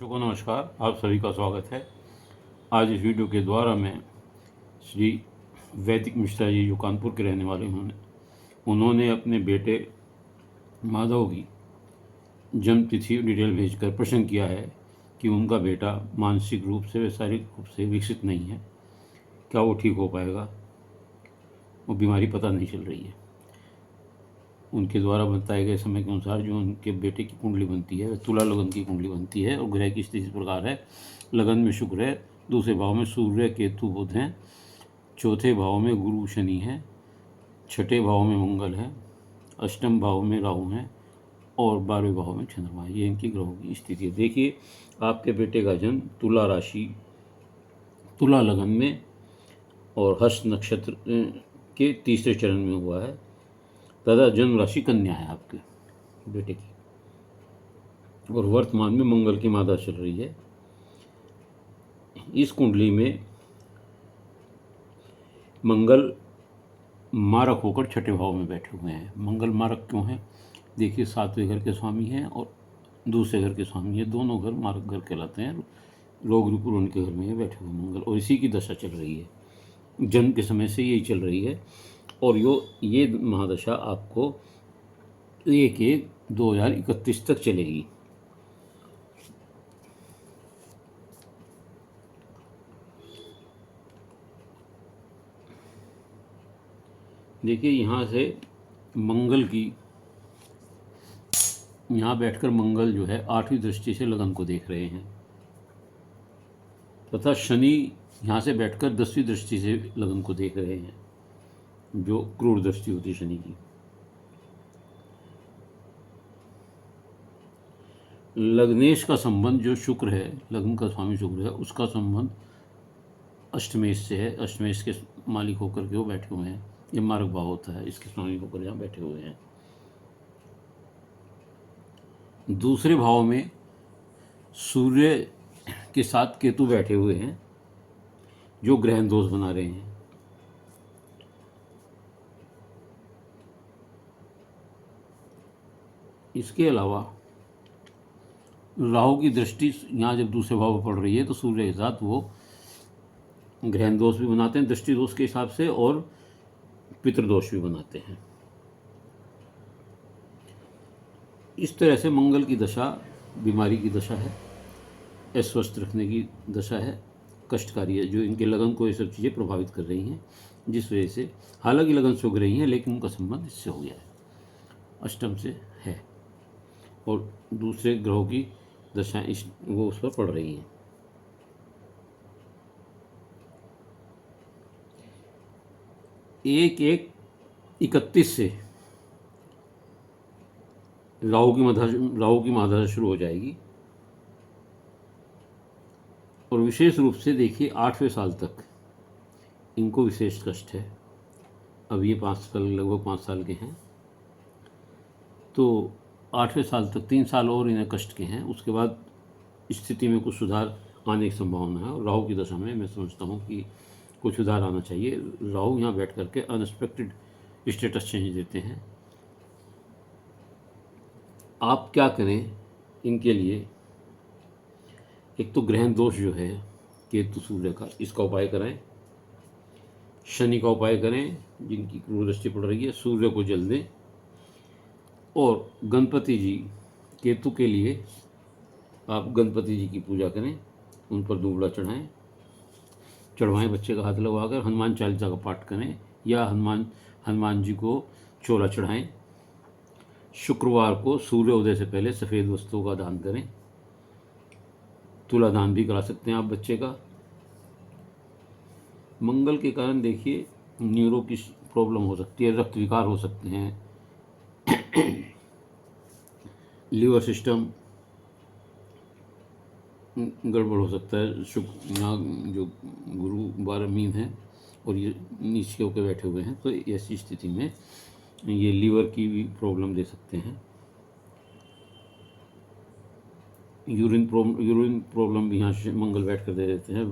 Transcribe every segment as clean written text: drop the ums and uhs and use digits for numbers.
दर्शकों को नमस्कार, आप सभी का स्वागत है। आज इस वीडियो के द्वारा मैं श्री वैदिक मिश्रा जी, जो कानपुर के रहने वाले हैं, उन्होंने अपने बेटे माधव की जन्म तिथि डिटेल भेजकर प्रश्न किया है कि उनका बेटा मानसिक रूप से व शारीरिक रूप से विकसित नहीं है, क्या वो ठीक हो पाएगा। वो बीमारी पता नहीं चल रही है। उनके द्वारा बताए गए समय के अनुसार जो उनके बेटे की कुंडली बनती है वह तुला लगन की कुंडली बनती है और ग्रह की स्थिति इस प्रकार है। लगन में शुक्र है, दूसरे भाव में सूर्य केतु बुध हैं, चौथे भाव में गुरु शनि है, छठे भाव में मंगल है, अष्टम भाव में राहु है और 12वें भाव में चंद्रमा है। ये इनकी ग्रहों की स्थिति है। देखिए, आपके बेटे का जन्म तुला राशि, तुला लगन में और हस्त नक्षत्र के तीसरे चरण में हुआ है तथा जन्म राशि कन्या है आपके बेटे की, और वर्तमान में मंगल की मादा चल रही है। इस कुंडली में मंगल मारक होकर छठे भाव में बैठे हुए हैं। मंगल मारक क्यों है? देखिए, 7वें घर के स्वामी हैं और दूसरे घर के स्वामी हैं। दोनों घर मारक घर कहलाते हैं। रोग रूपुर उनके घर में बैठे हुए मंगल, और इसी की दशा चल रही है। जन्म के समय से यही चल रही है और ये महादशा आपको 1/1/2031 तक चलेगी। देखिए, यहाँ से मंगल की, यहाँ बैठकर मंगल जो है 8वीं दृष्टि से लगन को देख रहे हैं तथा शनि यहाँ से बैठकर 10वीं दृष्टि से लगन को देख रहे हैं, जो क्रूर दृष्टि होती है शनि की। लग्नेश का संबंध जो शुक्र है, लग्न का स्वामी शुक्र है, उसका संबंध अष्टमेश से है। अष्टमेश के मालिक होकर के वो बैठे हुए हैं। ये मार्ग भाव होता है, इसके स्वामी होकर यहाँ बैठे हुए हैं। दूसरे भाव में सूर्य के साथ केतु बैठे हुए हैं, जो ग्रहण दोष बना रहे हैं। इसके अलावा राहु की दृष्टि यहाँ जब दूसरे भाव पर पड़ रही है तो सूर्य के साथ वो ग्रहण दोष भी बनाते हैं दृष्टि दोष के हिसाब से, और पितृदोष भी बनाते हैं। इस तरह से मंगल की दशा बीमारी की दशा है, अस्वस्थ रखने की दशा है, कष्टकारी है, जो इनके लगन को ये सब चीज़ें प्रभावित कर रही हैं, जिस वजह से हालांकि लगन से उग रही हैं लेकिन उनका संबंध इससे हो गया है, अष्टम से है, और दूसरे ग्रहों की दशाएं वो उस पर पड़ रही हैं। एक 1/31 से राहु की महादशा शुरू हो जाएगी, और विशेष रूप से देखिए 8वें साल तक इनको विशेष कष्ट है। अब ये 5 साल, लगभग 5 साल के हैं, तो 8वें साल तक 3 साल और इन्हें कष्ट के हैं। उसके बाद स्थिति में कुछ सुधार आने की संभावना है, और राहु की दशा में मैं समझता हूँ कि कुछ सुधार आना चाहिए। राहु यहाँ बैठ करके अनएक्सपेक्टेड स्टेटस चेंज देते हैं। आप क्या करें इनके लिए? एक तो ग्रहण दोष जो है केतु सूर्य का, इसका उपाय कराएं। शनि का उपाय करें, जिनकी क्रूर दृष्टि पड़ रही है। सूर्य को जल दें, और गणपति जी, केतु के लिए आप गणपति जी की पूजा करें, उन पर दूबड़ा चढ़वाएं, बच्चे का हाथ लगवाकर। हनुमान चालीसा का पाठ करें, या हनुमान जी को चोला चढ़ाएं। शुक्रवार को सूर्योदय से पहले सफ़ेद वस्तुओं का दान करें। तुला दान भी करा सकते हैं आप बच्चे का। मंगल के कारण देखिए न्यूरो की प्रॉब्लम हो सकती है, रक्त विकार हो सकते हैं, लीवर सिस्टम गड़बड़ हो सकता है। शुक्र यहाँ जो गुरु 12 मीन है और ये नीचे होकर बैठे हुए हैं, तो ऐसी स्थिति में ये लीवर की भी प्रॉब्लम दे सकते हैं। यूरिन प्रॉब्लम भी यहाँ से मंगल बैठ कर दे देते हैं।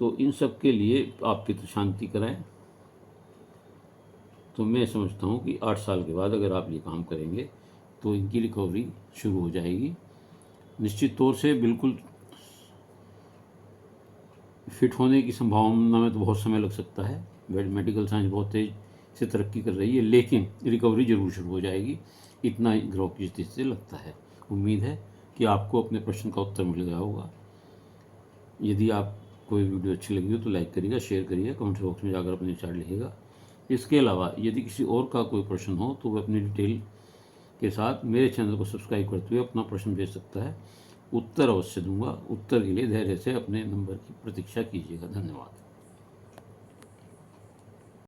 तो इन सब के लिए आप पितृ शांति कराएं। तो मैं समझता हूँ कि 8 साल के बाद अगर आप ये काम करेंगे तो इनकी रिकवरी शुरू हो जाएगी, निश्चित तौर से बिल्कुल फिट होने की संभावना में तो बहुत समय लग सकता है। मेडिकल साइंस बहुत तेज़ से तरक्की कर रही है, लेकिन रिकवरी ज़रूर शुरू हो जाएगी, इतना ही ग्रह की स्थिति से लगता है। उम्मीद है कि आपको अपने प्रश्न का उत्तर मिल गया होगा। यदि आप कोई वीडियो अच्छी लगी हो तो लाइक करिएगा, शेयर करिएगा, कमेंट बॉक्स में जाकर अपने विचार लिखिएगा। इसके अलावा यदि किसी और का कोई प्रश्न हो तो वह अपनी डिटेल के साथ मेरे चैनल को सब्सक्राइब करते हुए अपना प्रश्न भेज सकता है। उत्तर अवश्य दूंगा। उत्तर के लिए धैर्य से अपने नंबर की प्रतीक्षा कीजिएगा। धन्यवाद।